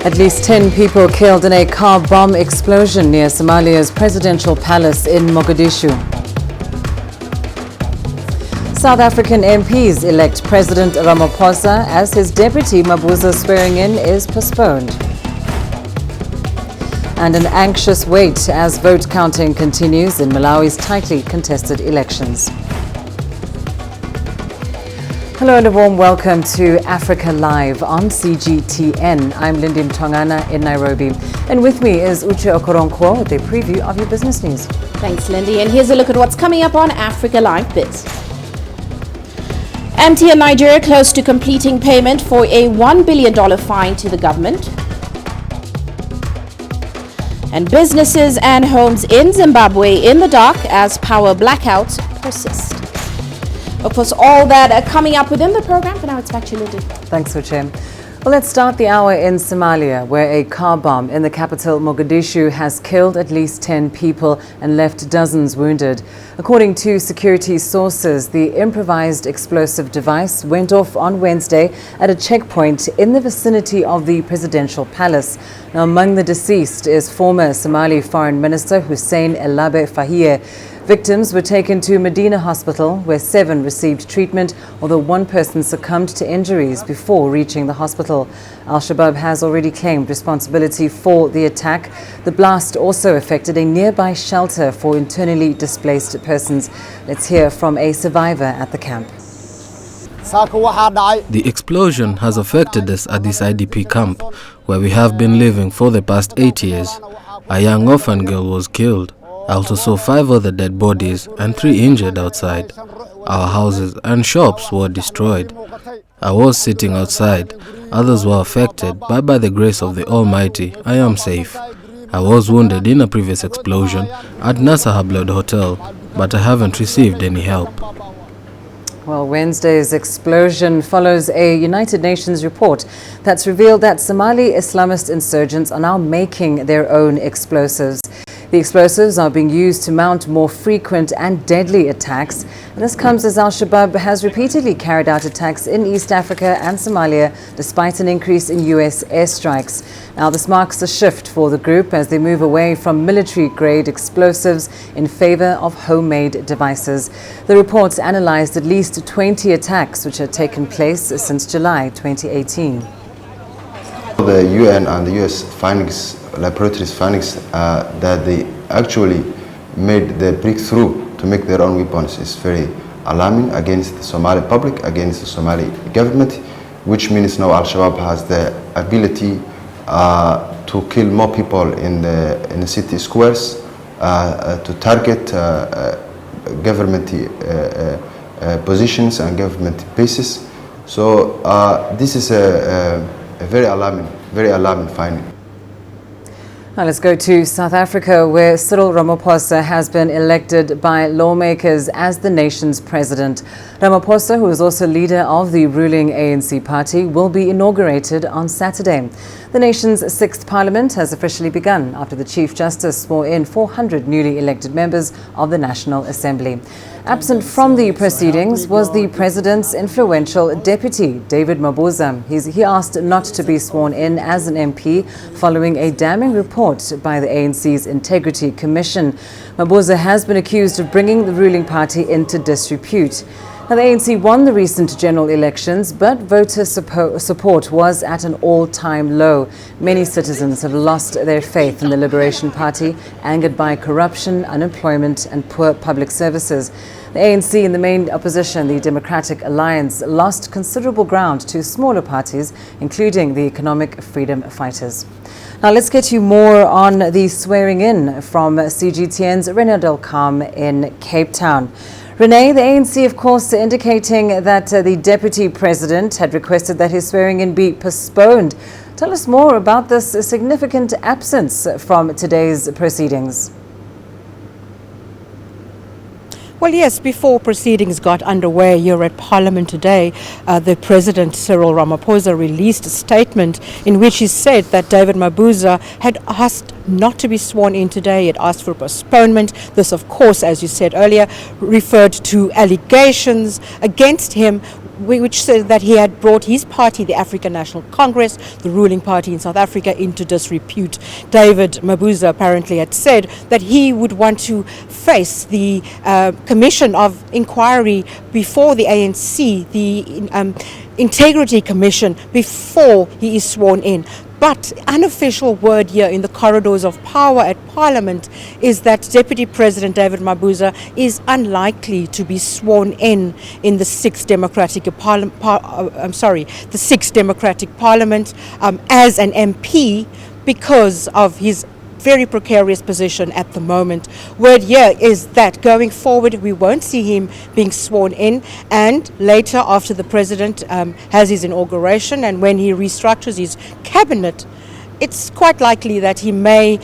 At least 10 people killed in a car bomb explosion near Somalia's presidential palace in Mogadishu. South African MPs elect President Ramaphosa as his deputy Mabuza's swearing-in is postponed. And an anxious wait as vote counting continues in Malawi's tightly contested elections. Hello and a warm welcome to Africa Live on CGTN. I'm Lindy Mtongana in Nairobi. And with me is Uche Okoronkwo with a preview of your business news. Thanks, Lindy. And here's a look at what's coming up on Africa Live Biz. MT in Nigeria close to completing payment for a $1 billion fine to the government. And businesses and homes in Zimbabwe in the dark as power blackouts persist. Of course, all that coming up within the program. For now, it's back to you, Lindy. Thanks, Uche. Well, let's start the hour in Somalia, where a car bomb in the capital Mogadishu has killed at least 10 people and left dozens wounded. According to security sources, the improvised explosive device went off on Wednesday at a checkpoint in the vicinity of the presidential palace. Now, among the deceased is former Somali Foreign Minister Hussein Elabe Fahie. Victims were taken to Medina Hospital, where 7 received treatment, although 1 person succumbed to injuries before reaching the hospital. Al-Shabaab has already claimed responsibility for the attack. The blast also affected a nearby shelter for internally displaced persons. Let's hear from a survivor at the camp. The explosion has affected us at this IDP camp, where we have been living for the past 8 years. A young orphan girl was killed. I also saw 5 other dead bodies and 3 injured outside. Our houses and shops were destroyed. I was sitting outside. Others were affected, but by the grace of the Almighty, I am safe. I was wounded in a previous explosion at Nasser Hablood Hotel, but I haven't received any help. Well, Wednesday's explosion follows a United Nations report that's revealed that Somali Islamist insurgents are now making their own explosives. The explosives are being used to mount more frequent and deadly attacks. And this comes as Al-Shabaab has repeatedly carried out attacks in East Africa and Somalia, despite an increase in U.S. airstrikes. Now, this marks a shift for the group as they move away from military-grade explosives in favor of homemade devices. The reports analyzed at least 20 attacks which had taken place since July 2018. The UN and the US findings, laboratories findings, that they actually made the breakthrough to make their own weapons is very alarming against the Somali public, against the Somali government, which means now Al-Shabaab has the ability to kill more people in the city squares, to target government positions and government bases. So this is a very alarming finding. Now let's go to South Africa, where Cyril Ramaphosa has been elected by lawmakers as the nation's president. Ramaphosa, who is also leader of the ruling ANC party, will be inaugurated on Saturday. The nation's 6th parliament has officially begun after the Chief Justice swore in 400 newly elected members of the National Assembly. Absent from the proceedings was the president's influential deputy, David Mabuza. He asked not to be sworn in as an MP following a damning report by the ANC's Integrity Commission. Mabuza has been accused of bringing the ruling party into disrepute. Now, the ANC won the recent general elections, but voter support was at an all-time low. Many citizens have lost their faith in the Liberation Party, angered by corruption, unemployment and poor public services. The ANC and the main opposition, the Democratic Alliance, lost considerable ground to smaller parties, including the Economic Freedom Fighters. Now let's get you more on the swearing-in from CGTN's Rene Delcam in Cape Town. Renee, the ANC, of course, indicating that the deputy president had requested that his swearing-in be postponed. Tell us more about this significant absence from today's proceedings. Well, yes, before proceedings got underway here at Parliament today, the President Cyril Ramaphosa released a statement in which he said that David Mabuza had asked not to be sworn in today. He had asked for postponement. This, of course, as you said earlier, referred to allegations against him which said that he had brought his party, the African National Congress, the ruling party in South Africa, into disrepute. David Mabuza apparently had said that he would want to face the Commission of Inquiry before the ANC, the Integrity Commission, before he is sworn in. But unofficial word here in the corridors of power at Parliament is that Deputy President David Mabuza is unlikely to be sworn in the sixth Democratic Parliament as an MP because of his very precarious position at the moment. Word here is that going forward we won't see him being sworn in, and later after the President has his inauguration and when he restructures his cabinet, it's quite likely that he may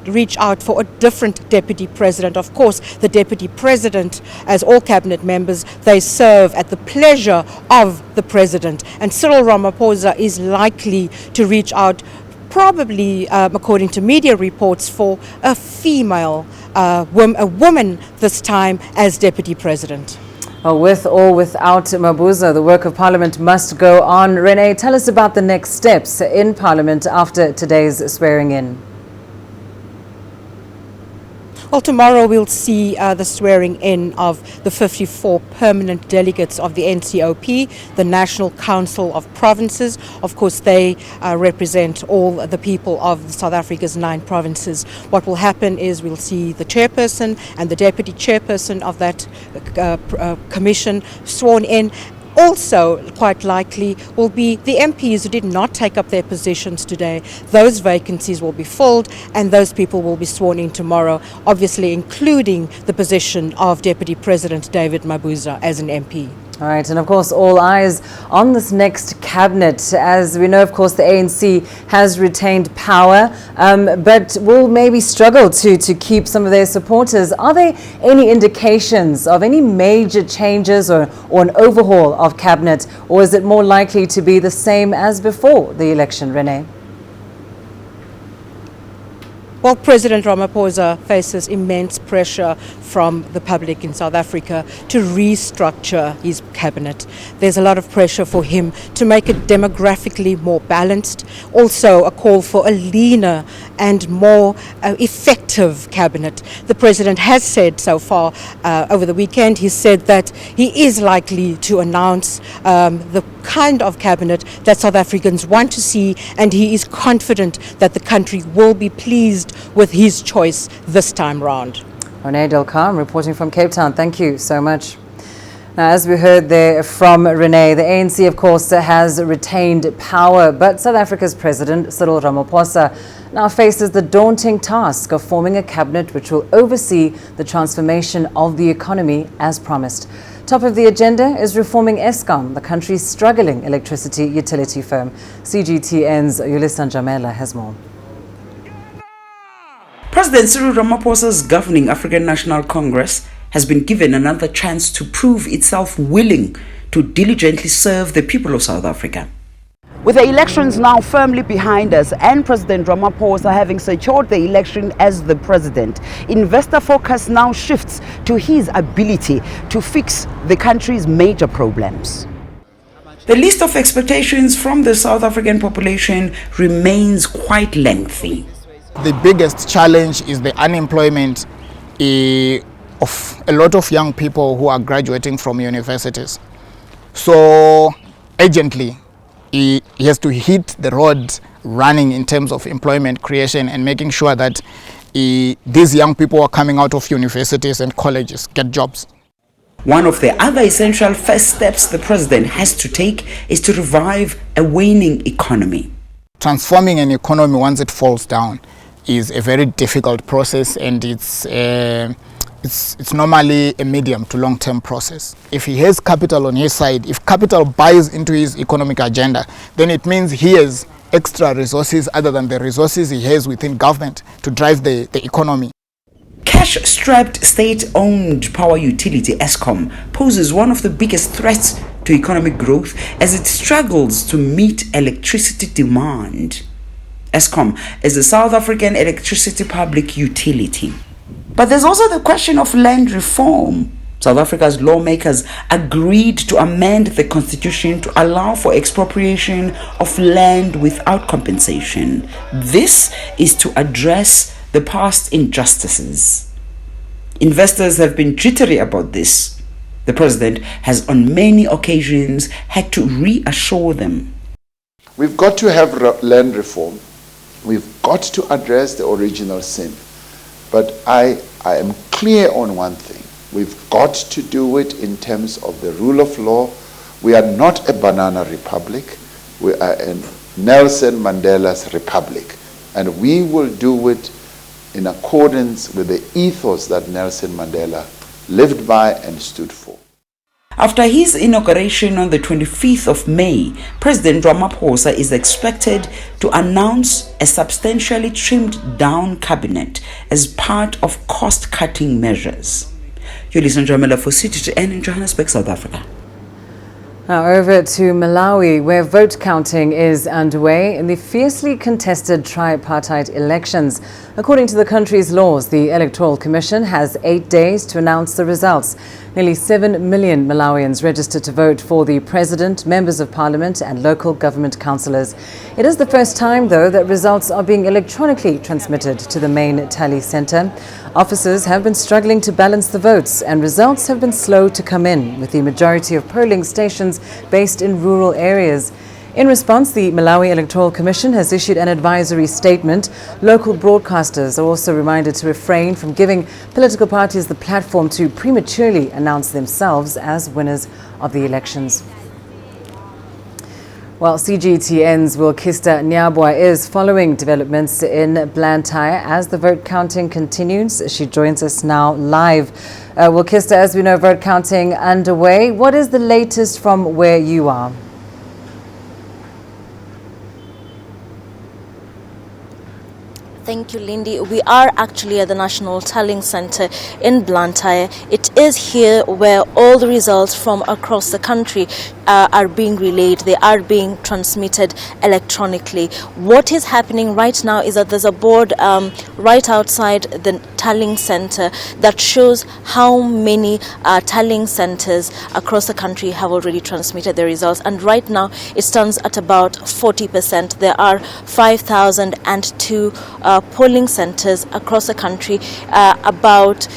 reach out for a different Deputy President. Of course, the Deputy President, as all cabinet members, they serve at the pleasure of the President, and Cyril Ramaphosa is likely to reach out, probably, according to media reports, for a female, a woman this time as Deputy President. Well, with or without Mabuza, the work of Parliament must go on. Renee, tell us about the next steps in Parliament after today's swearing in. Well, tomorrow we'll see the swearing in of the 54 permanent delegates of the NCOP, the National Council of Provinces. Of course, they represent all the people of South Africa's 9 provinces. What will happen is we'll see the chairperson and the deputy chairperson of that commission sworn in. Also, quite likely, will be the MPs who did not take up their positions today. Those vacancies will be filled and those people will be sworn in tomorrow, obviously including the position of Deputy President David Mabuza as an MP. All right, and of course, all eyes on this next cabinet. As we know, of course, the ANC has retained power, but will maybe struggle to keep some of their supporters. Are there any indications of any major changes or an overhaul of cabinet, or is it more likely to be the same as before the election, Renee? Well, President Ramaphosa faces immense pressure from the public in South Africa to restructure his cabinet. There's a lot of pressure for him to make it demographically more balanced. Also a call for a leaner and more effective cabinet. The President has said so far over the weekend, he said that he is likely to announce the kind of cabinet that South Africans want to see, and he is confident that the country will be pleased with his choice this time round. Renee Delcam reporting from Cape Town. Thank you so much. Now, as we heard there from Renee, the ANC, of course, has retained power, but South Africa's President Cyril Ramaphosa now faces the daunting task of forming a cabinet which will oversee the transformation of the economy as promised. Top of the agenda is reforming Eskom, the country's struggling electricity utility firm. CGTN's Yulisa Njamela has more. President Cyril Ramaphosa's governing African National Congress has been given another chance to prove itself willing to diligently serve the people of South Africa. With the elections now firmly behind us and President Ramaphosa having secured the election as the president, investor focus now shifts to his ability to fix the country's major problems. The list of expectations from the South African population remains quite lengthy. The biggest challenge is the unemployment of a lot of young people who are graduating from universities. So urgently, he has to hit the road running in terms of employment creation and making sure that these young people are coming out of universities and colleges get jobs. One of the other essential first steps the president has to take is to revive a waning economy. Transforming an economy once it falls down is a very difficult process, and it's normally a medium to long-term process. If he has capital on his side, if capital buys into his economic agenda, then it means he has extra resources other than the resources he has within government to drive the economy. Cash-strapped state-owned power utility Eskom poses one of the biggest threats to economic growth as it struggles to meet electricity demand. Eskom is a South African electricity public utility. But there's also the question of land reform. South Africa's lawmakers agreed to amend the constitution to allow for expropriation of land without compensation. This is to address the past injustices. Investors have been jittery about this. The president has on many occasions had to reassure them. We've got to have land reform. We've got to address the original sin. But I am clear on one thing. We've got to do it in terms of the rule of law. We are not a banana republic. We are in Nelson Mandela's republic. And we will do it in accordance with the ethos that Nelson Mandela lived by and stood for. After his inauguration on the 25th of May, President Ramaphosa is expected to announce a substantially trimmed down cabinet as part of cost-cutting measures. You're listening to Jamila for CGTN in Johannesburg, South Africa. Now over to Malawi, where vote counting is underway in the fiercely contested tripartite elections. According to the country's laws, the Electoral Commission has 8 days to announce the results. Nearly 7 million Malawians registered to vote for the president, members of parliament and local government councillors. It is the first time, though, that results are being electronically transmitted to the main tally centre. Officers have been struggling to balance the votes and results have been slow to come in, with the majority of polling stations based in rural areas. In response, the Malawi Electoral Commission has issued an advisory statement. Local broadcasters are also reminded to refrain from giving political parties the platform to prematurely announce themselves as winners of the elections. Well, CGTN's Wilkista Nyabwa is following developments in Blantyre as the vote counting continues. She joins us now live. Wilkista, as we know, vote counting underway. What is the latest from where you are? Thank you, Lindy. We are actually at the National Tallying Centre in Blantyre. It is here where all the results from across the country are being relayed. They are being transmitted electronically. What is happening right now is that there's a board right outside the tallying centre that shows how many tallying centres across the country have already transmitted their results. And right now it stands at about 40%. There are 5,002 polling centres across the country. About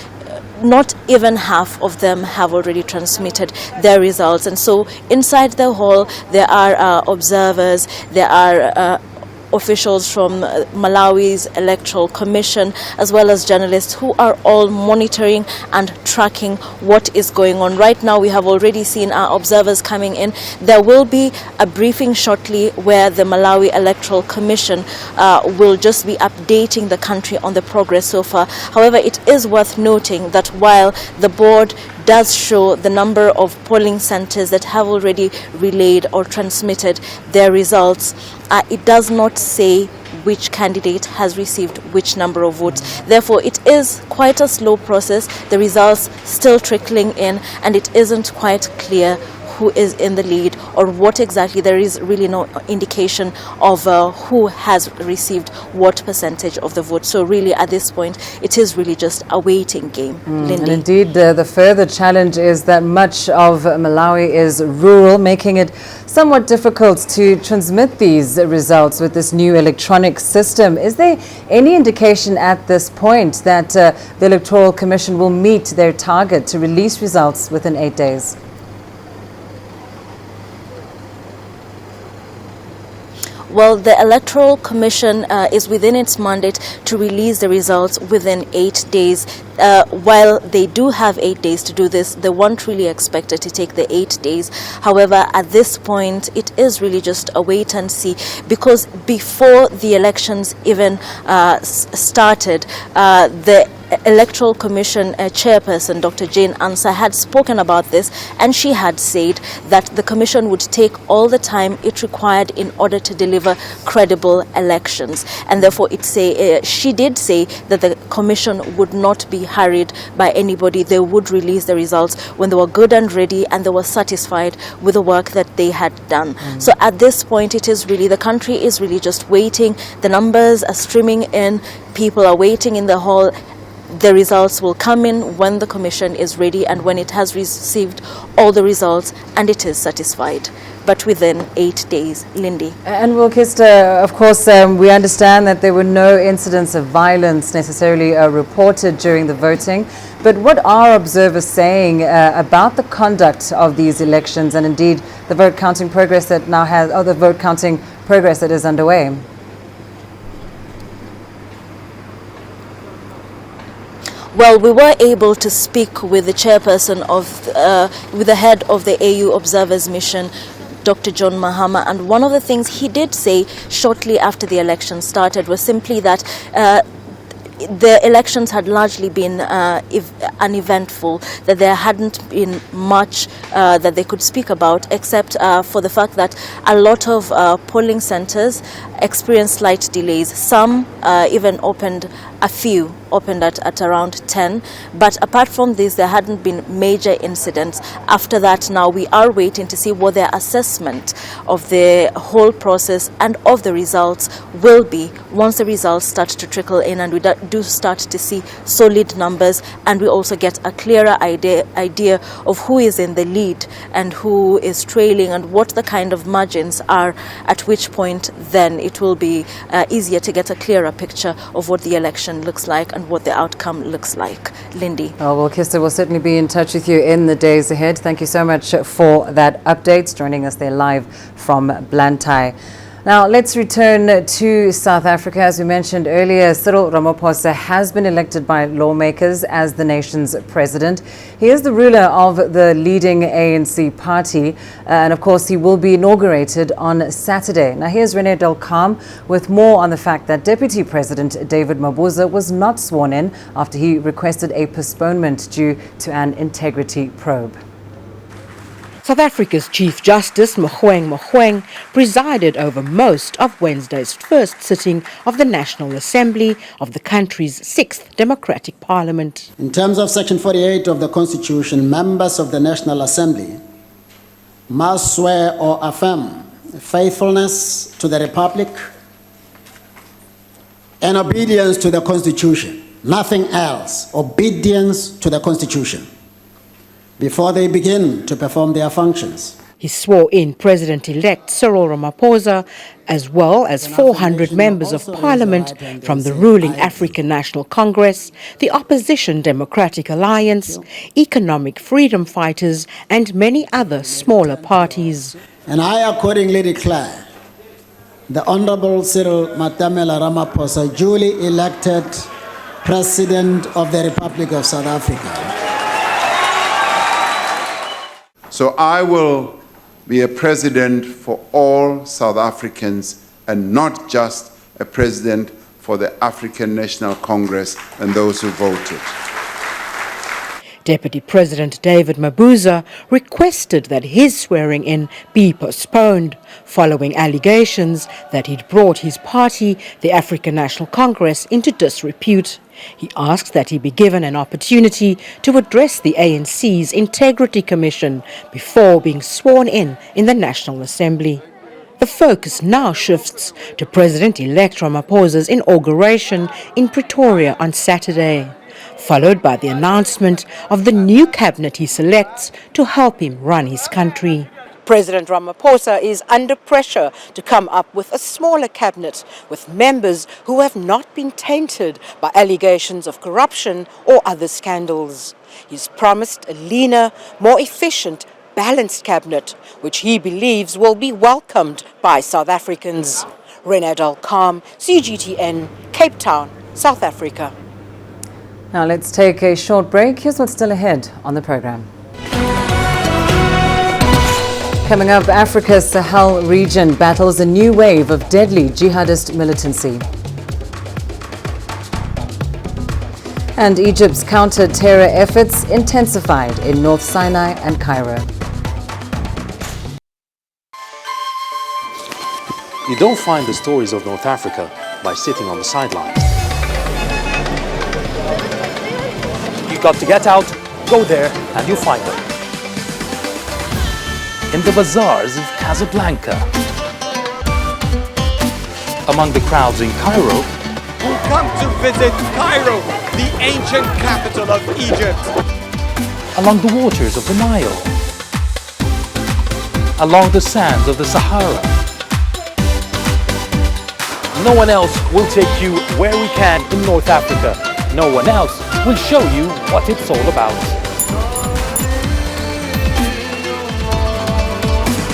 not even half of them have already transmitted their results, and so inside the hall there are observers, there are officials from Malawi's Electoral Commission, as well as journalists who are all monitoring and tracking what is going on. Right now we have already seen our observers coming in. There will be a briefing shortly where the Malawi Electoral Commission will just be updating the country on the progress so far. However, it is worth noting that while the board does show the number of polling centres that have already relayed or transmitted their results, it does not say which candidate has received which number of votes. Therefore, it is quite a slow process. The results still trickling in, and it isn't quite clear who is in the lead or what exactly. There is really no indication of who has received what percentage of the vote. So really at this point it is really just a waiting game. Lindy. And indeed the further challenge is that much of Malawi is rural, making it somewhat difficult to transmit these results with this new electronic system. Is there any indication at this point that the Electoral Commission will meet their target to release results within 8 days? Well, the Electoral Commission is within its mandate to release the results within 8 days. While they do have 8 days to do this, they weren't really expected to take the 8 days. However, at this point, it is really just a wait and see, because before the elections even started, the Electoral Commission chairperson, Dr. Jane Ansah, had spoken about this, and she had said that the commission would take all the time it required in order to deliver credible elections. And therefore, she did say that the commission would not be hurried by anybody. They would release the results when they were good and ready and they were satisfied with the work that they had done. So at this point, it is really, the country is really just waiting. The numbers are streaming in. People are waiting in the hall. The results will come in when the commission is ready and when it has received all the results and it is satisfied, but within 8 days. Lindy. And Wilkista, of course, we understand that there were no incidents of violence necessarily reported during the voting. But what are observers saying about the conduct of these elections and indeed the vote counting progress that now has, or the vote counting progress that is underway? Well, we were able to speak with the chairperson of, with the head of the AU Observers Mission, Dr. John Mahama, and one of the things he did say shortly after the election started was simply that the elections had largely been uneventful, that there hadn't been much that they could speak about, except for the fact that a lot of polling centers experienced slight delays. Some even opened, a few opened at around 10, but apart from this there hadn't been major incidents. After that, now we are waiting to see what their assessment of the whole process and of the results will be once the results start to trickle in and we do start to see solid numbers and we also get a clearer idea of who is in the lead and who is trailing and what the kind of margins are, at which point then it will be easier to get a clearer picture of what the election looks like and what the outcome looks like. Lindy. Oh, well, Kista, we'll certainly be in touch with you in the days ahead. Thank you so much for that update, joining us there live from Blantyre. Now, let's return to South Africa. As we mentioned earlier, Cyril Ramaphosa has been elected by lawmakers as the nation's president. He is the ruler of the leading ANC party, and of course, he will be inaugurated on Saturday. Now, here's Rene Delcam with more on the fact that Deputy President David Mabuza was not sworn in after he requested a postponement due to an integrity probe. South Africa's Chief Justice Mogoeng presided over most of Wednesday's first sitting of the National Assembly of the country's 6th democratic parliament. In terms of Section 48 of the Constitution, members of the National Assembly must swear or affirm faithfulness to the Republic and obedience to the Constitution. Nothing else. Obedience to the Constitution before they begin to perform their functions. He swore in President-elect Cyril Ramaphosa, as well as 400 members of parliament from the ruling African National Congress, the opposition Democratic Alliance, economic freedom fighters, and many other smaller parties. And I accordingly declare the Honorable Cyril Matamela Ramaphosa duly elected President of the Republic of South Africa. So I will be a president for all South Africans and not just a president for the African National Congress and those who voted. Deputy President David Mabuza requested that his swearing-in be postponed following allegations that he'd brought his party, the African National Congress, into disrepute. He asked that he be given an opportunity to address the ANC's Integrity Commission before being sworn in the National Assembly. The focus now shifts to President-elect Ramaphosa's inauguration in Pretoria on Saturday, followed by the announcement of the new cabinet he selects to help him run his country. President Ramaphosa is under pressure to come up with a smaller cabinet with members who have not been tainted by allegations of corruption or other scandals. He's promised a leaner, more efficient, balanced cabinet, which he believes will be welcomed by South Africans. Rene Delcam, CGTN, Cape Town, South Africa. Now let's take a short break. Here's what's still ahead on the program. Coming up, Africa's Sahel region battles a new wave of deadly jihadist militancy. And Egypt's counter-terror efforts intensified in North Sinai and Cairo. You don't find the stories of North Africa by sitting on the sidelines. You've got to get out, go there, and you'll find them. In the bazaars of Casablanca, among the crowds in Cairo, who come to visit Cairo. the ancient capital of Egypt. Along the waters of the Nile. Along the sands of the Sahara. No one else will take you where we can in North Africa. No one else will show you what it's all about.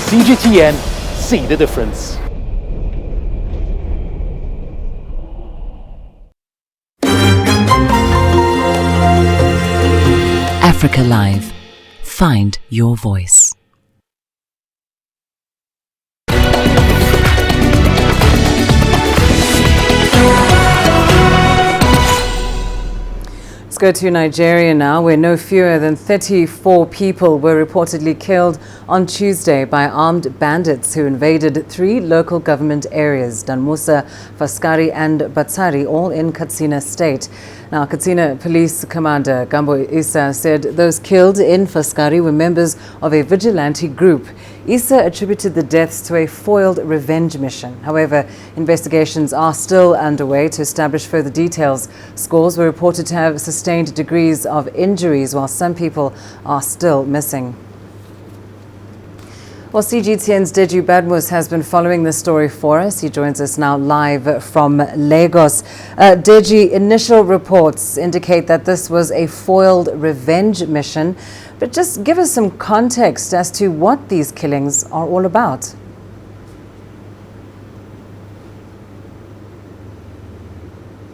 CGTN, see the difference. AfricaLive. Find your voice. Let's go to Nigeria now, where no fewer than 34 people were reportedly killed on Tuesday by armed bandits who invaded 3 local government areas, Danmusa, Faskari and Batsari, all in Katsina State. Now, Katsina Police Commander Gambo Issa said those killed in Faskari were members of a vigilante group. Issa attributed the deaths to a foiled revenge mission. However, investigations are still underway to establish further details. Scores were reported to have sustained degrees of injuries, while some people are still missing. Well, CGTN's Deji Badmus has been following this story for us. He joins us now live from Lagos. Deji, initial reports indicate that this was a foiled revenge mission, but just give us some context as to what these killings are all about.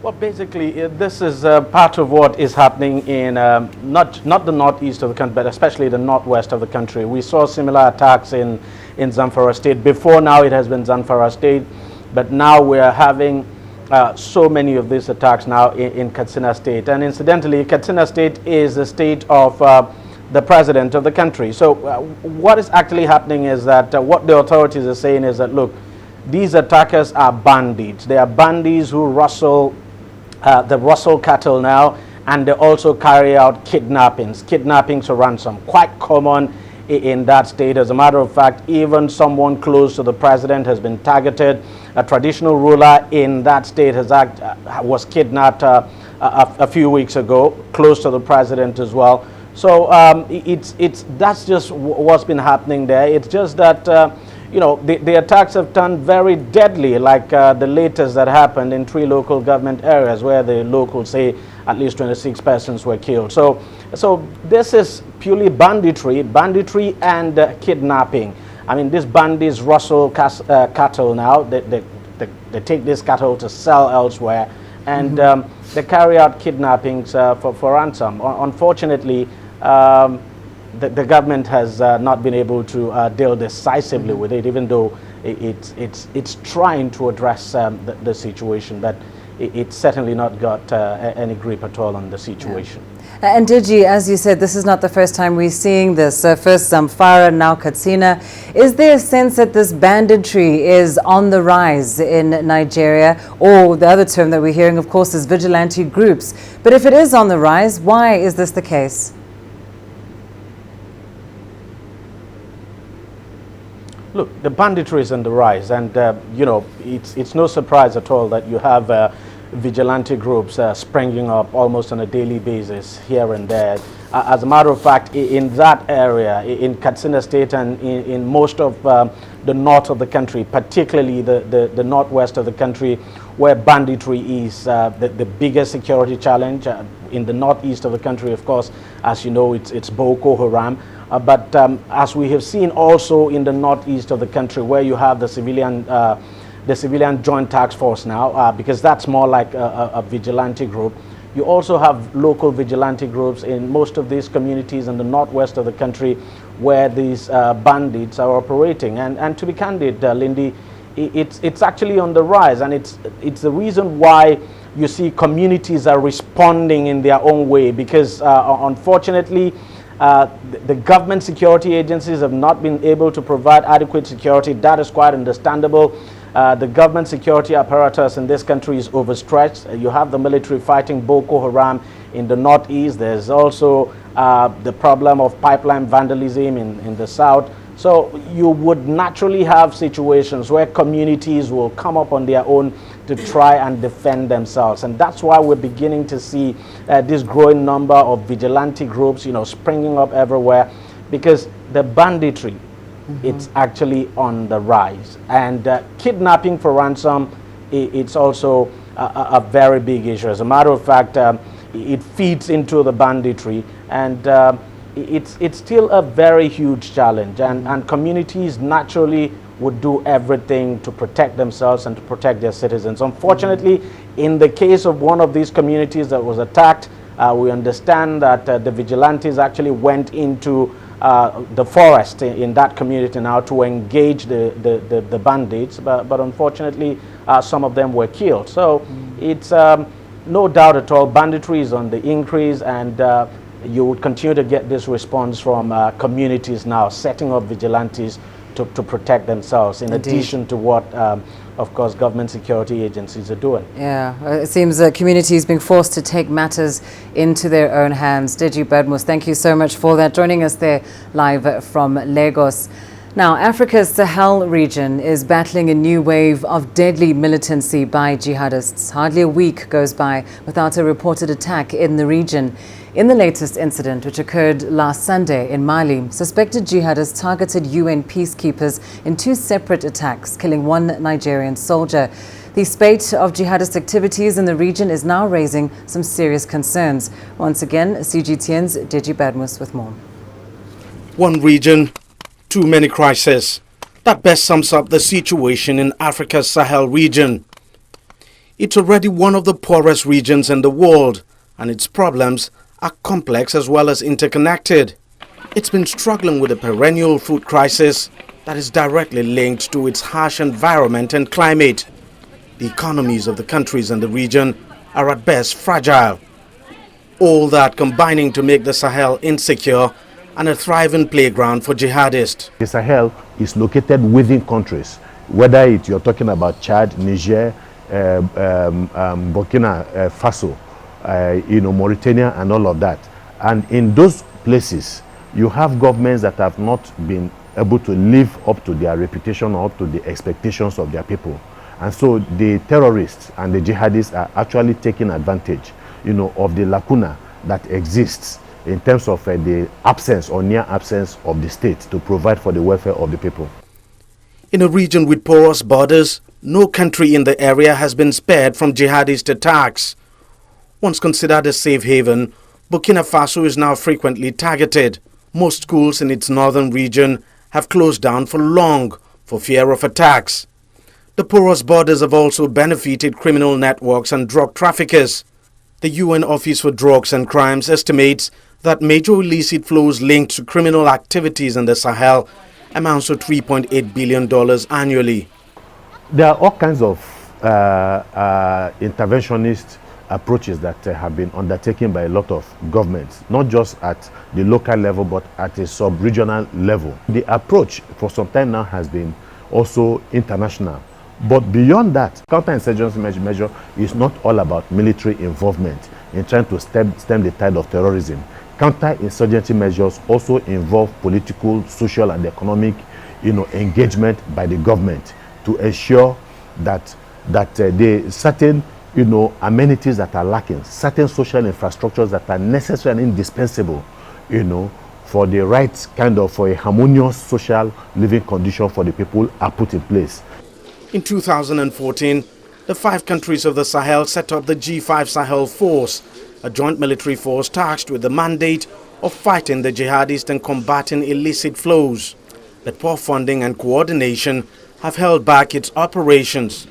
Well, basically, this is part of what is happening in not the northeast of the country, but especially the northwest of the country. We saw similar attacks in Zamfara State. Before now, it has been Zamfara State, but now we are having so many of these attacks now in Katsina State. And incidentally, Katsina State is the state of the president of the country. So what is actually happening is that what the authorities are saying is that, look, these attackers are bandits. They are bandits who rustle cattle now, and they also carry out kidnappings to ransom. Quite common in that state. As a matter of fact, even someone close to the president has been targeted. A traditional ruler in that state was kidnapped a few weeks ago, close to the president as well. So that's just what's been happening there. It's just that you know, the attacks have turned very deadly, like the latest that happened in 3 local government areas where the locals say at least 26 persons were killed. So this is purely banditry and kidnapping. I mean, these bandits rustle cattle now. They take this cattle to sell elsewhere, and they carry out kidnappings for ransom. Unfortunately, the government has not been able to deal decisively with it, even though it's trying to address the situation, but it's certainly not got any grip at all on the situation. Yeah. And Deji, as you said, this is not the first time we're seeing this. First Zamfara, now Katsina. Is there a sense that this banditry is on the rise in Nigeria? Or the other term that we're hearing, of course, is vigilante groups. But if it is on the rise, why is this the case? Look, the banditry is on the rise, and you know, it's no surprise at all that you have vigilante groups springing up almost on a daily basis here and there. As a matter of fact, in that area, in Katsina State and in most of the north of the country, particularly the northwest of the country, where banditry is the biggest security challenge. In the northeast of the country, of course, as you know, it's Boko Haram. But as we have seen also in the northeast of the country, where you have the civilian joint task force now, because that's more like a vigilante group. You also have local vigilante groups in most of these communities in the northwest of the country where these bandits are operating. And to be candid, Lindy, it's actually on the rise, and it's the reason why you see communities are responding in their own way, because unfortunately, the government security agencies have not been able to provide adequate security. That is quite understandable. The government security apparatus in this country is overstretched. You have the military fighting Boko Haram in the northeast. There's also the problem of pipeline vandalism in the south. So you would naturally have situations where communities will come up on their own to try and defend themselves. And that's why we're beginning to see this growing number of vigilante groups, springing up everywhere, because the banditry, it's actually on the rise. And kidnapping for ransom, it's also a very big issue. As a matter of fact, it feeds into the banditry, and it's still a very huge challenge, and communities naturally would do everything to protect themselves and to protect their citizens. Unfortunately, in the case of one of these communities that was attacked, we understand that the vigilantes actually went into the forest in that community now to engage the bandits, but unfortunately some of them were killed. So it's no doubt at all, banditry is on the increase, and you would continue to get this response from communities now setting up vigilantes to protect themselves, in addition to what, of course, government security agencies are doing. Yeah, it seems communities being forced to take matters into their own hands. Deji Badmus, thank you so much for that, joining us there live from Lagos. Now, Africa's Sahel region is battling a new wave of deadly militancy by jihadists. Hardly a week goes by without a reported attack in the region. In the latest incident, which occurred last Sunday in Mali, suspected jihadists targeted UN peacekeepers in 2 separate attacks, killing 1 Nigerian soldier. The spate of jihadist activities in the region is now raising some serious concerns. Once again, CGTN's Deji Badmus with more. One region, too many crises. That best sums up the situation in Africa's Sahel region. It's already one of the poorest regions in the world, and its problems are complex as well as interconnected. It's been struggling with a perennial food crisis that is directly linked to its harsh environment and climate. The economies of the countries in the region are at best fragile. All that combining to make the Sahel insecure and a thriving playground for jihadists. The Sahel is located within countries, whether you're talking about Chad, Niger, Burkina Faso, Mauritania and all of that. And in those places, you have governments that have not been able to live up to their reputation or up to the expectations of their people. And so the terrorists and the jihadists are actually taking advantage, of the lacuna that exists in terms of the absence or near absence of the state to provide for the welfare of the people. In a region with porous borders, no country in the area has been spared from jihadist attacks. Once considered a safe haven, Burkina Faso is now frequently targeted. Most schools in its northern region have closed down for long for fear of attacks. The porous borders have also benefited criminal networks and drug traffickers. The UN Office for Drugs and Crimes estimates that major illicit flows linked to criminal activities in the Sahel amounts to $3.8 billion annually. There are all kinds of interventionist approaches that have been undertaken by a lot of governments, not just at the local level, but at a sub-regional level. The approach for some time now has been also international. But beyond that, counterinsurgency measure is not all about military involvement in trying to stem the tide of terrorism. Counterinsurgency measures also involve political, social, and economic, engagement by the government to ensure that the certain amenities that are lacking, certain social infrastructures that are necessary and indispensable, for the right kind of for a harmonious social living condition for the people are put in place. In 2014, the 5 countries of the Sahel set up the G5 Sahel Force, a joint military force tasked with the mandate of fighting the jihadists and combating illicit flows. But poor funding and coordination have held back its operations.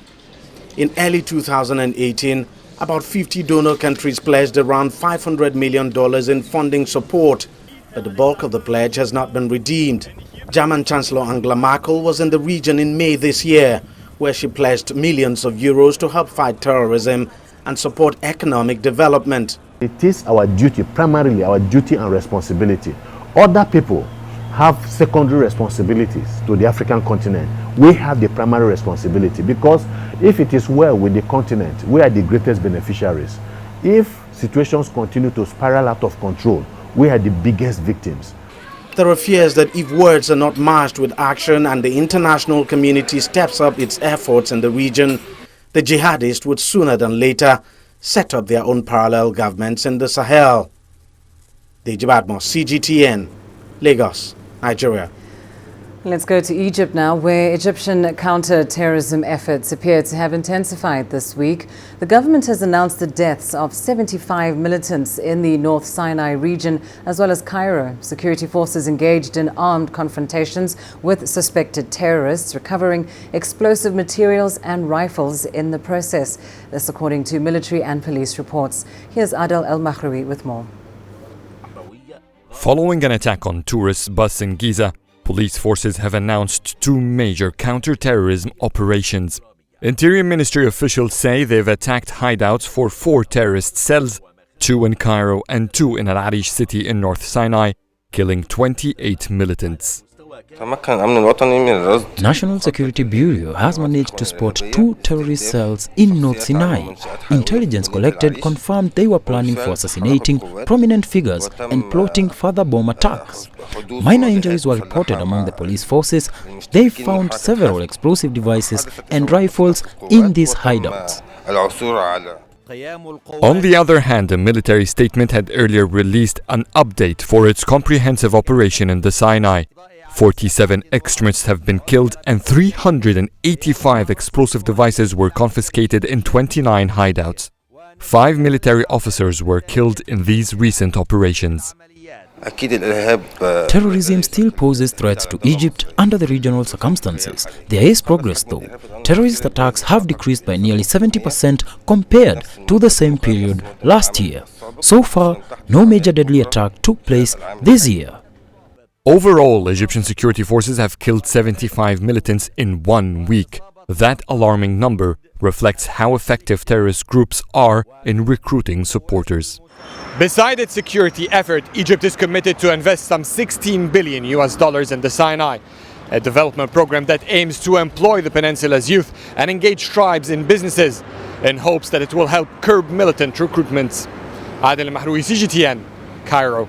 In early 2018, about 50 donor countries pledged around $500 million in funding support, but the bulk of the pledge has not been redeemed. German Chancellor Angela Merkel was in the region in May this year, where she pledged millions of euros to help fight terrorism and support economic development. It is our duty, primarily our duty and responsibility. Other people have secondary responsibilities to the African continent. We have the primary responsibility, because if it is well with the continent, we are the greatest beneficiaries. If situations continue to spiral out of control, we are the biggest victims. There are fears that if words are not matched with action and the international community steps up its efforts in the region, the jihadists would sooner than later set up their own parallel governments in the Sahel. Deji Badmos, CGTN, Lagos, Nigeria. Let's go to Egypt now, where Egyptian counter-terrorism efforts appear to have intensified this week. The government has announced the deaths of 75 militants in the North Sinai region, as well as Cairo. Security forces engaged in armed confrontations with suspected terrorists, recovering explosive materials and rifles in the process. This according to military and police reports. Here's Adel El-Mahraoui with more. Following an attack on tourist bus in Giza, police forces have announced 2 major counter-terrorism operations. Interior Ministry officials say they've attacked hideouts for 4 terrorist cells, 2 in Cairo and 2 in Al-Arish city in North Sinai, killing 28 militants. National Security Bureau has managed to spot 2 terrorist cells in North Sinai. Intelligence collected confirmed they were planning for assassinating prominent figures and plotting further bomb attacks. Minor injuries were reported among the police forces. They found several explosive devices and rifles in these hideouts. On the other hand, a military statement had earlier released an update for its comprehensive operation in the Sinai. 47 extremists have been killed and 385 explosive devices were confiscated in 29 hideouts. 5 military officers were killed in these recent operations. Terrorism still poses threats to Egypt under the regional circumstances. There is progress though. Terrorist attacks have decreased by nearly 70% compared to the same period last year. So far, no major deadly attack took place this year. Overall, Egyptian security forces have killed 75 militants in 1 week. That alarming number reflects how effective terrorist groups are in recruiting supporters. Beside its security effort, Egypt is committed to invest some $16 billion in the Sinai, a development program that aims to employ the peninsula's youth and engage tribes in businesses in hopes that it will help curb militant recruitments. Adel El-Mahraoui, CGTN, Cairo.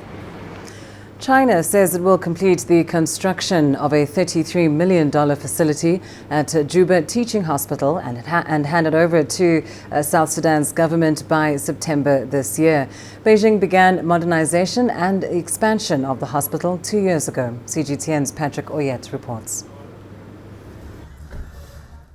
China says it will complete the construction of a $33 million facility at Juba Teaching Hospital and hand it over to South Sudan's government by September this year. Beijing began modernization and expansion of the hospital 2 years ago. CGTN's Patrick Oyet reports.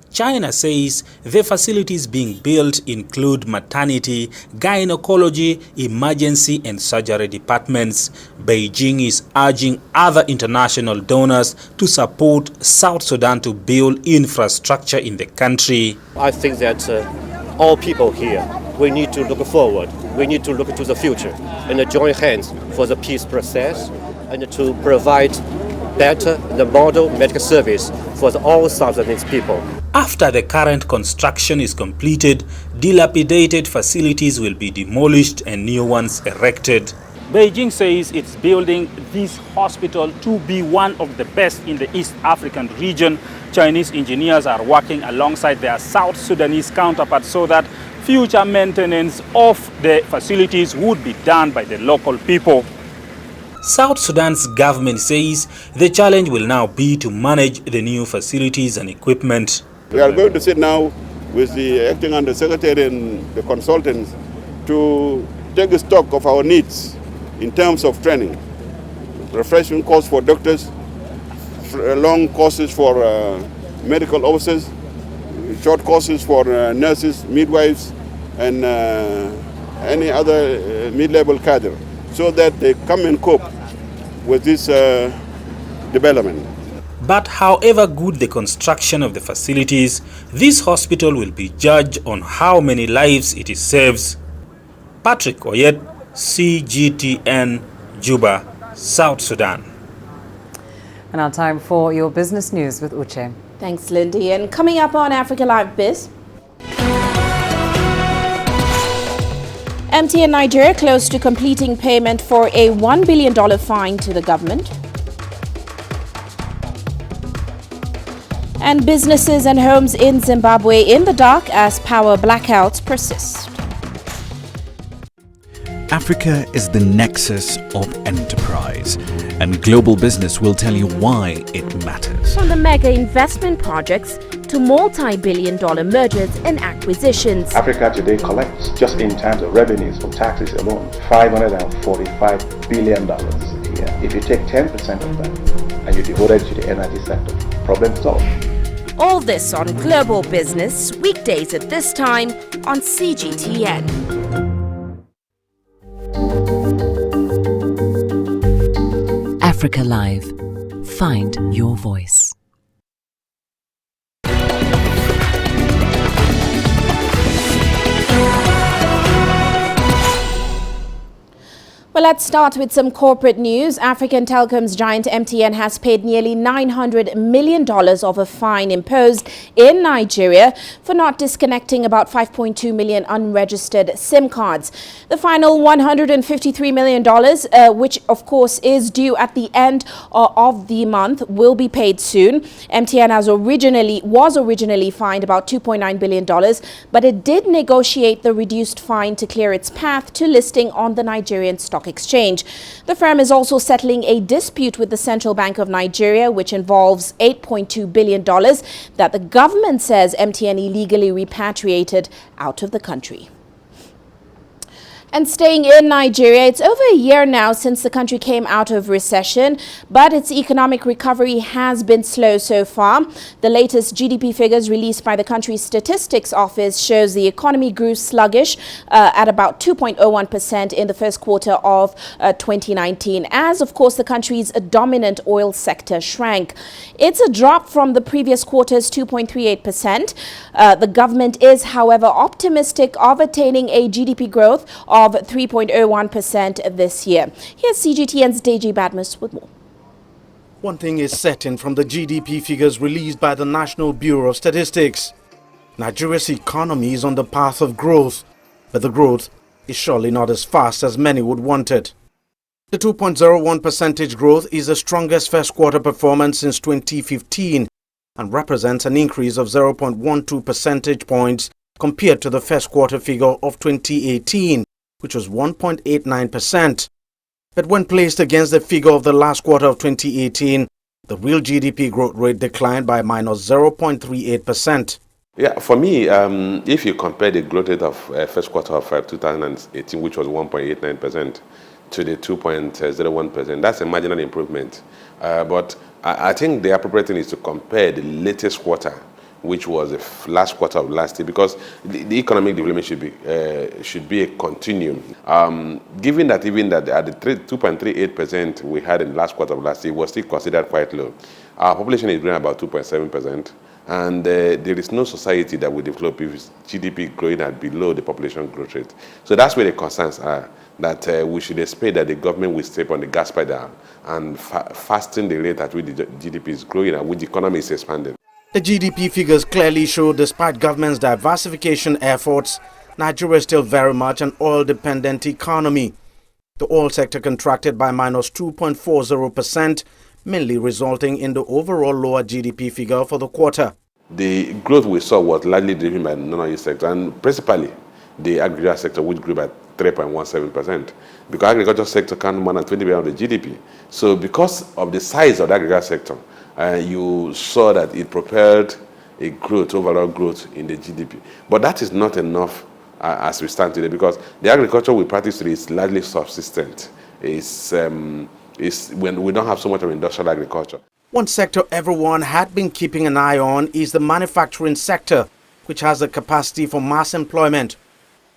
China says the facilities being built include maternity, gynecology, emergency and surgery departments. Beijing is urging other international donors to support South Sudan to build infrastructure in the country. I think that all people here, we need to look forward. We need to look to the future and join hands for the peace process and to provide better the model medical service for all South Sudanese people. After the current construction is completed, dilapidated facilities will be demolished and new ones erected. Beijing says it's building this hospital to be one of the best in the East African region. Chinese engineers are working alongside their South Sudanese counterparts so that future maintenance of the facilities would be done by the local people. South Sudan's government says the challenge will now be to manage the new facilities and equipment. We are going to sit now with the acting undersecretary and the consultants to take stock of our needs in terms of training, refreshment courses for doctors, long courses for medical officers, short courses for nurses, midwives, and any other mid-level cadre, so that they come and cope with this development. But however good the construction of the facilities, this hospital will be judged on how many lives it saves. Patrick Oyet, CGTN, Juba, South Sudan. And now time for your business news with Uche. Thanks, Lindy. And coming up on Africa Live Biz, MTN Nigeria close to completing payment for a $1 billion fine to the government. And businesses and homes in Zimbabwe in the dark as power blackouts persist. Africa is the nexus of enterprise, and global business will tell you why it matters. From the mega investment projects to multi-billion-dollar mergers and acquisitions. Africa today collects, just in terms of revenues from taxes alone, $545 billion a year. If you take 10% of that and you devote it to the energy sector, problem solved. All this on Global Business, weekdays at this time on CGTN. Africa Live. Find your voice. Well, let's start with some corporate news. African telecoms giant MTN has paid nearly $900 million of a fine imposed in Nigeria for not disconnecting about 5.2 million unregistered SIM cards. The final $153 million, which of course is due at the end of the month, will be paid soon. MTN was originally fined about $2.9 billion, but it did negotiate the reduced fine to clear its path to listing on the Nigerian Stock Exchange. The firm is also settling a dispute with the Central Bank of Nigeria, which involves $8.2 billion that the government says MTN illegally repatriated out of the country. And staying in Nigeria, it's over a year now since the country came out of recession, but its economic recovery has been slow so far. The latest GDP figures released by the country's statistics office shows the economy grew sluggish at about 2.01% in the first quarter of 2019, as of course the country's dominant oil sector shrank. It's a drop from the previous quarter's 2.38%. The government is, however, optimistic of attaining a GDP growth of 3.01% this year. Here's CGTN's Deji Badmus with more. One thing is certain from the GDP figures released by the National Bureau of Statistics. Nigeria's economy is on the path of growth, but the growth is surely not as fast as many would want it. The 2.01% growth is the strongest first quarter performance since 2015 and represents an increase of 0.12 percentage points compared to the first quarter figure of 2018, which was 1.89%. But when placed against the figure of the last quarter of 2018, the real GDP growth rate declined by minus 0.38%. Yeah, for me, if you compare the growth rate of first quarter of 2018, which was 1.89%, to the 2.01%, that's a marginal improvement. But I think the appropriate thing is to compare the latest quarter, which was the last quarter of last year, because the economic development should be a continuum. Given that even that at the 2.38% we had in the last quarter of last year was still considered quite low. Our population is growing about 2.7%, and there is no society that will develop if GDP growing at below the population growth rate. So that's where the concerns are, that we should expect that the government will step on the gas pedal and fasten the rate at which the GDP is growing and which the economy is expanding. The GDP figures clearly show despite government's diversification efforts, Nigeria is still very much an oil-dependent economy. The oil sector contracted by minus 2.40%, mainly resulting in the overall lower GDP figure for the quarter. The growth we saw was largely driven by the non-oil sector, and principally the agriculture sector, which grew by 3.17%, because agriculture sector accounts more than 20% of the GDP. So because of the size of the agriculture sector, you saw that it propelled a growth, overall growth in the GDP. But that is not enough as we stand today, because the agriculture we practice today is largely subsistent. When we don't have so much of industrial agriculture. One sector everyone had been keeping an eye on is the manufacturing sector, which has the capacity for mass employment.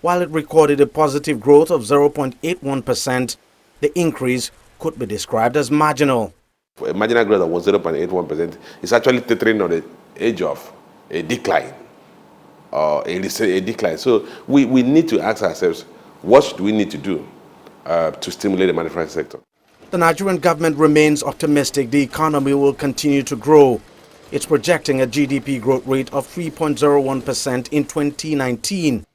While it recorded a positive growth of 0.81%, the increase could be described as marginal. A marginal growth of 0.81% is actually teetering on the edge of a decline, or a decline. So we need to ask ourselves, what do we need to do to stimulate the manufacturing sector? The Nigerian government remains optimistic the economy will continue to grow. It's projecting a GDP growth rate of 3.01% in 2019.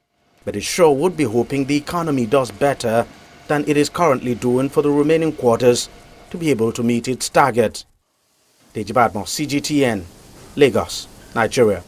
But it sure would be hoping the economy does better than it is currently doing for the remaining quarters to be able to meet its target. Deji Badmo, CGTN, Lagos, Nigeria.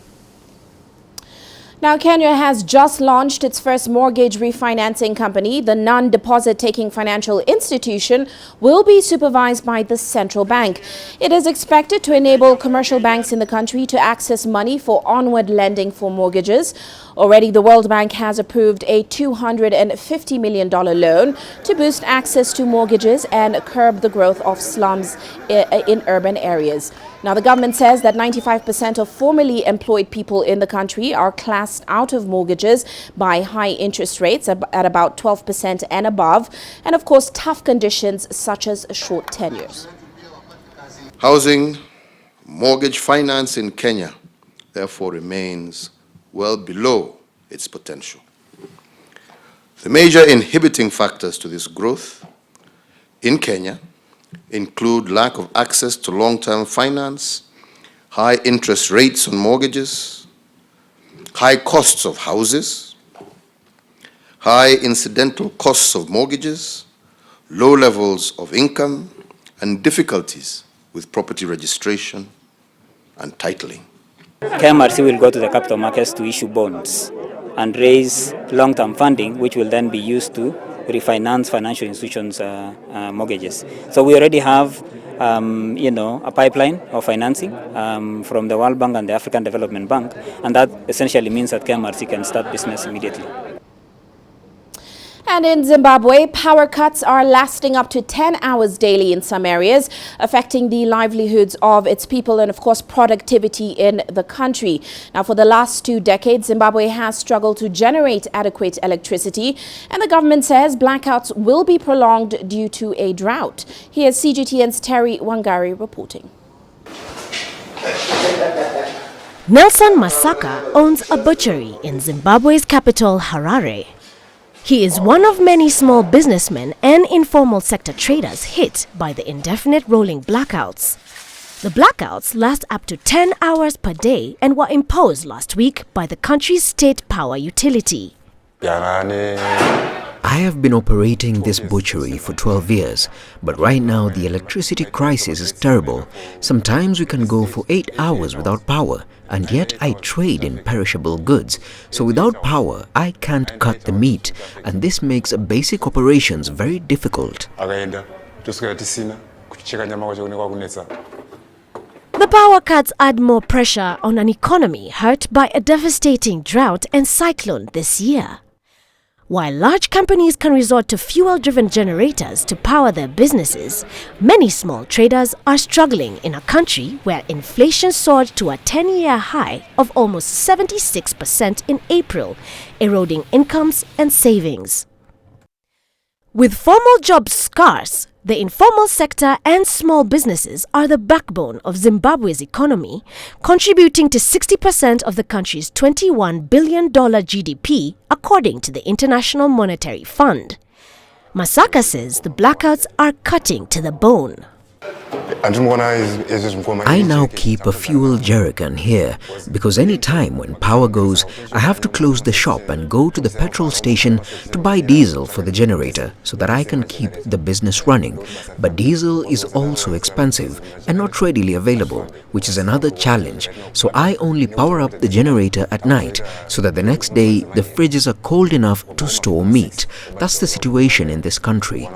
Now, Kenya has just launched its first mortgage refinancing company. The non-deposit-taking financial institution will be supervised by the central bank. It is expected to enable commercial banks in the country to access money for onward lending for mortgages. Already, the World Bank has approved a $250 million loan to boost access to mortgages and curb the growth of slums in urban areas. Now, the government says that 95% of formerly employed people in the country are classed out of mortgages by high interest rates at about 12% and above, and of course, tough conditions such as short tenures. Housing mortgage finance in Kenya, therefore, remains well below its potential. The major inhibiting factors to this growth in Kenya include lack of access to long-term finance, high interest rates on mortgages, high costs of houses, high incidental costs of mortgages, low levels of income, and difficulties with property registration and titling. KMRC will go to the capital markets to issue bonds and raise long-term funding, which will then be used to refinance financial institutions' mortgages. So we already have, a pipeline of financing from the World Bank and the African Development Bank, and that essentially means that KMRC can start business immediately. And in Zimbabwe, power cuts are lasting up to 10 hours daily in some areas, affecting the livelihoods of its people and, of course, productivity in the country. Now, for the last 2 decades, Zimbabwe has struggled to generate adequate electricity, and the government says blackouts will be prolonged due to a drought. Here's CGTN's Terry Wangari reporting. Nelson Masaka owns a butchery in Zimbabwe's capital, Harare. He is one of many small businessmen and informal sector traders hit by the indefinite rolling blackouts. The blackouts last up to 10 hours per day and were imposed last week by the country's state power utility. I have been operating this butchery for 12 years, but right now the electricity crisis is terrible. Sometimes we can go for 8 hours without power, and yet I trade in perishable goods. So without power, I can't cut the meat, and this makes basic operations very difficult. The power cuts add more pressure on an economy hurt by a devastating drought and cyclone this year. While large companies can resort to fuel-driven generators to power their businesses, many small traders are struggling in a country where inflation soared to a 10-year high of almost 76% in April, eroding incomes and savings. With formal jobs scarce, the informal sector and small businesses are the backbone of Zimbabwe's economy, contributing to 60% of the country's $21 billion GDP, according to the International Monetary Fund. Masaka says the blackouts are cutting to the bone. I now keep a fuel jerrycan here because any time when power goes, I have to close the shop and go to the petrol station to buy diesel for the generator so that I can keep the business running. But diesel is also expensive and not readily available, which is another challenge. So I only power up the generator at night so that the next day the fridges are cold enough to store meat. That's the situation in this country.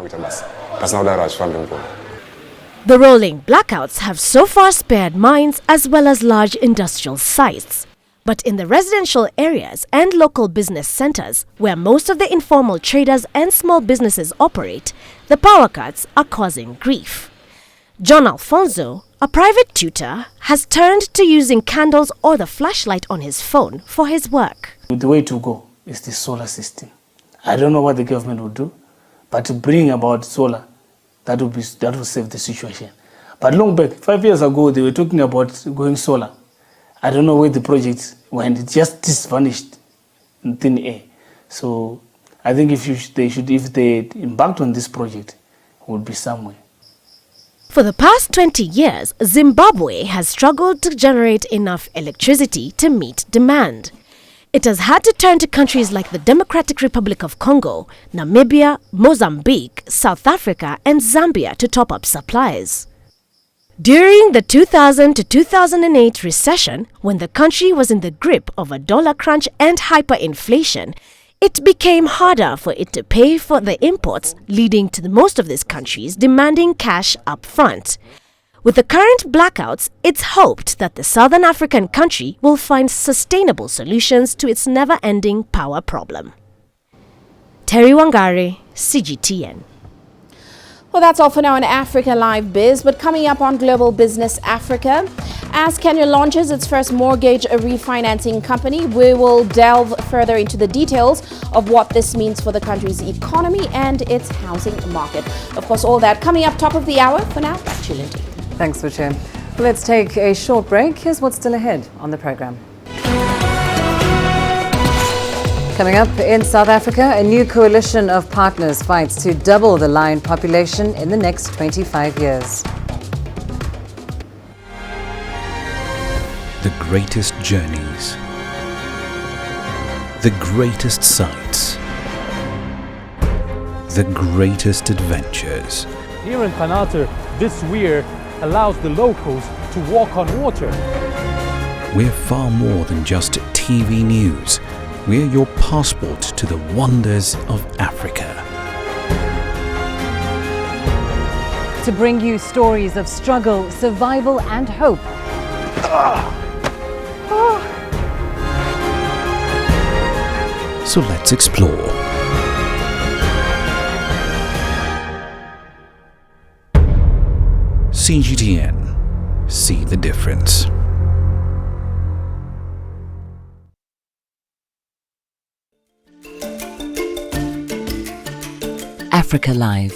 The rolling blackouts have so far spared mines as well as large industrial sites. But in the residential areas and local business centers, where most of the informal traders and small businesses operate, the power cuts are causing grief. John Alfonso, a private tutor, has turned to using candles or the flashlight on his phone for his work. The way to go is the solar system. I don't know what the government will do, but to bring about solar, that will save the situation. But long back, 5 years ago, they were talking about going solar. I don't know where the project went. It just vanished in thin air. So I think if they embarked on this project, it would be somewhere. For the past 20 years, Zimbabwe has struggled to generate enough electricity to meet demand. It has had to turn to countries like the Democratic Republic of Congo, Namibia, Mozambique, South Africa and Zambia to top up supplies. During the 2000 to 2008 recession, when the country was in the grip of a dollar crunch and hyperinflation, it became harder for it to pay for the imports, leading to most of these countries demanding cash up front. With the current blackouts, it's hoped that the Southern African country will find sustainable solutions to its never-ending power problem. Terry Wangari, CGTN. Well, that's all for now on Africa Live Biz, but coming up on Global Business Africa, as Kenya launches its first mortgage refinancing company, we will delve further into the details of what this means for the country's economy and its housing market. Of course, all that coming up top of the hour. For now, back to you, Lindy. Thanks, Ruche. Well, let's take a short break. Here's what's still ahead on the program. Coming up, in South Africa, a new coalition of partners fights to double the lion population in the next 25 years. The greatest journeys, the greatest sights, the greatest adventures. Here in Kanata, this weir allows the locals to walk on water. We're far more than just TV news. We're your passport to the wonders of Africa. To bring you stories of struggle, survival and hope. So let's explore. CGTN. See the difference. Africa Live.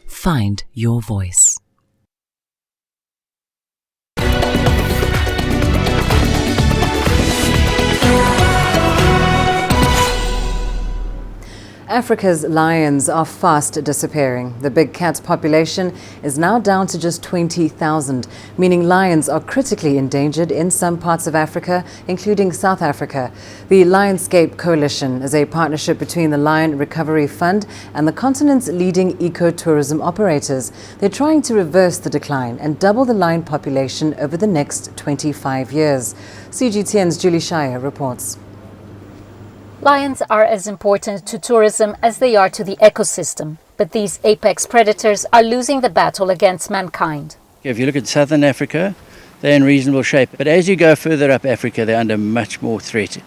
Find your voice. Africa's lions are fast disappearing. The big cat population is now down to just 20,000, meaning lions are critically endangered in some parts of Africa, including South Africa. The Lionscape Coalition is a partnership between the Lion Recovery Fund and the continent's leading ecotourism operators. They're trying to reverse the decline and double the lion population over the next 25 years. CGTN's Julie Shire reports. Lions are as important to tourism as they are to the ecosystem, but these apex predators are losing the battle against mankind. If you look at southern Africa, they're in reasonable shape, but as you go further up Africa, they're under much more threat,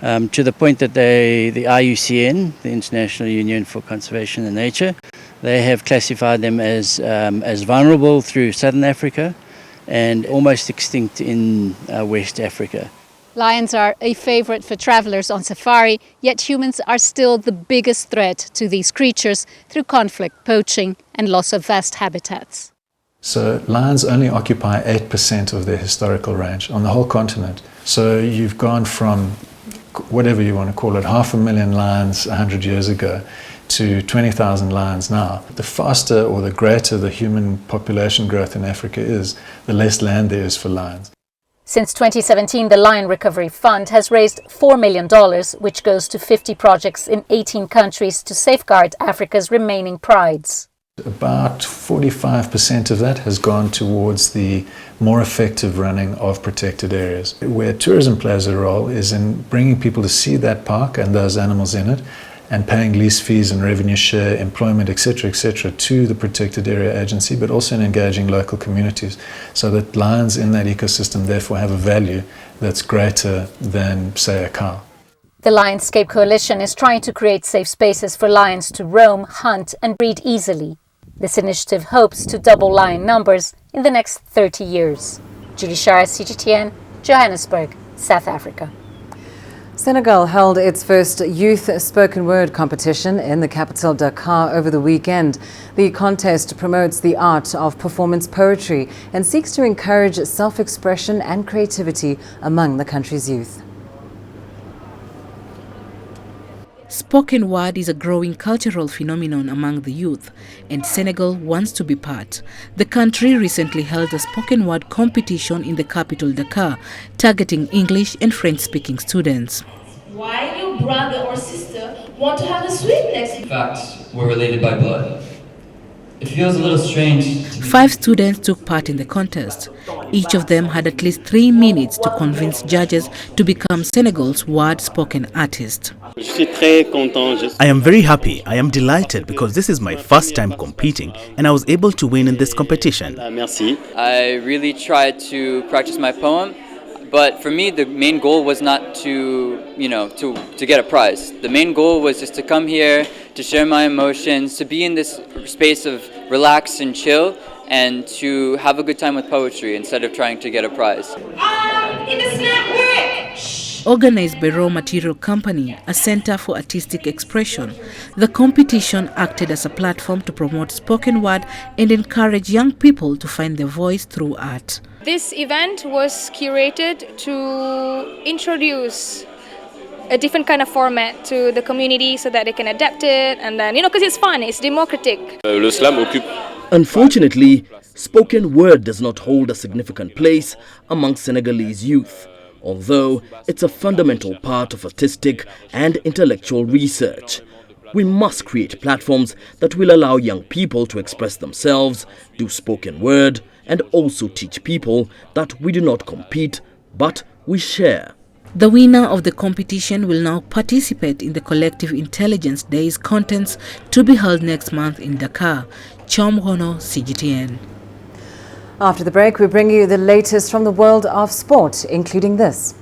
to the point that the IUCN, the International Union for Conservation and Nature, they have classified them as vulnerable through southern Africa and almost extinct in West Africa. Lions are a favorite for travelers on safari, yet humans are still the biggest threat to these creatures through conflict, poaching and loss of vast habitats. So lions only occupy 8% of their historical range on the whole continent. So you've gone from, whatever you want to call it, 500,000 lions 100 years ago to 20,000 lions now. The faster or the greater the human population growth in Africa is, the less land there is for lions. Since 2017, the Lion Recovery Fund has raised $4 million, which goes to 50 projects in 18 countries to safeguard Africa's remaining prides. About 45% of that has gone towards the more effective running of protected areas. Where tourism plays a role is in bringing people to see that park and those animals in it, and paying lease fees and revenue share, employment, etc., to the protected area agency, but also in engaging local communities, so that lions in that ecosystem therefore have a value that's greater than, say, a cow. The Lionscape Coalition is trying to create safe spaces for lions to roam, hunt and breed easily. This initiative hopes to double lion numbers in the next 30 years. Julie Shara, CGTN, Johannesburg, South Africa. Senegal held its first youth spoken word competition in the capital Dakar over the weekend. The contest promotes the art of performance poetry and seeks to encourage self-expression and creativity among the country's youth. Spoken word is a growing cultural phenomenon among the youth, and Senegal wants to be part. The country recently held a spoken word competition in the capital Dakar, targeting English and French-speaking students. Why your brother or sister want to have a sweet next? In fact, we're related by blood. It feels a little strange. 5 students took part in the contest. Each of them had at least 3 minutes to convince judges to become Senegal's word spoken artist. I am very happy. I am delighted because this is my first time competing and I was able to win in this competition. I really tried to practice my poem, but for me the main goal was not to get a prize. The main goal was just to come here, to share my emotions, to be in this space of relax and chill, and to have a good time with poetry instead of trying to get a prize. Organized by Raw Material Company, a center for artistic expression, the competition acted as a platform to promote spoken word and encourage young people to find their voice through art. This event was curated to introduce a different kind of format to the community so that they can adapt it, and then, because it's fun, it's democratic. Unfortunately, spoken word does not hold a significant place among Senegalese youth, although it's a fundamental part of artistic and intellectual research. We must create platforms that will allow young people to express themselves, do spoken word, and also teach people that we do not compete, but we share. The winner of the competition will now participate in the Collective Intelligence Day's contents to be held next month in Dakar. Chom Hono, CGTN. After the break, we bring you the latest from the world of sport, including this.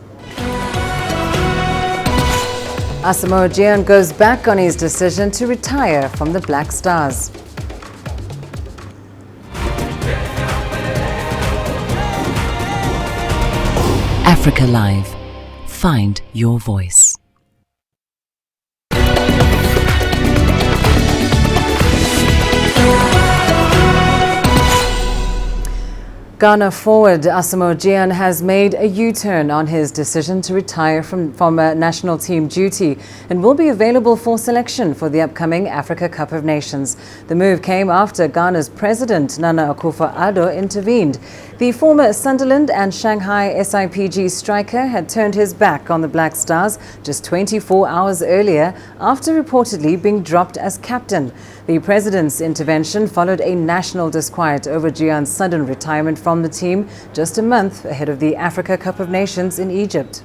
Asamoah Gyan goes back on his decision to retire from the Black Stars. AfricaLive. Find your voice. Ghana forward Asamoah Gyan has made a U-turn on his decision to retire from national team duty and will be available for selection for the upcoming Africa Cup of Nations. The move came after Ghana's president, Nana Akufo-Addo, intervened. The former Sunderland and Shanghai SIPG striker had turned his back on the Black Stars just 24 hours earlier after reportedly being dropped as captain. The president's intervention followed a national disquiet over Gyan's sudden retirement from the team just a month ahead of the Africa Cup of Nations in Egypt.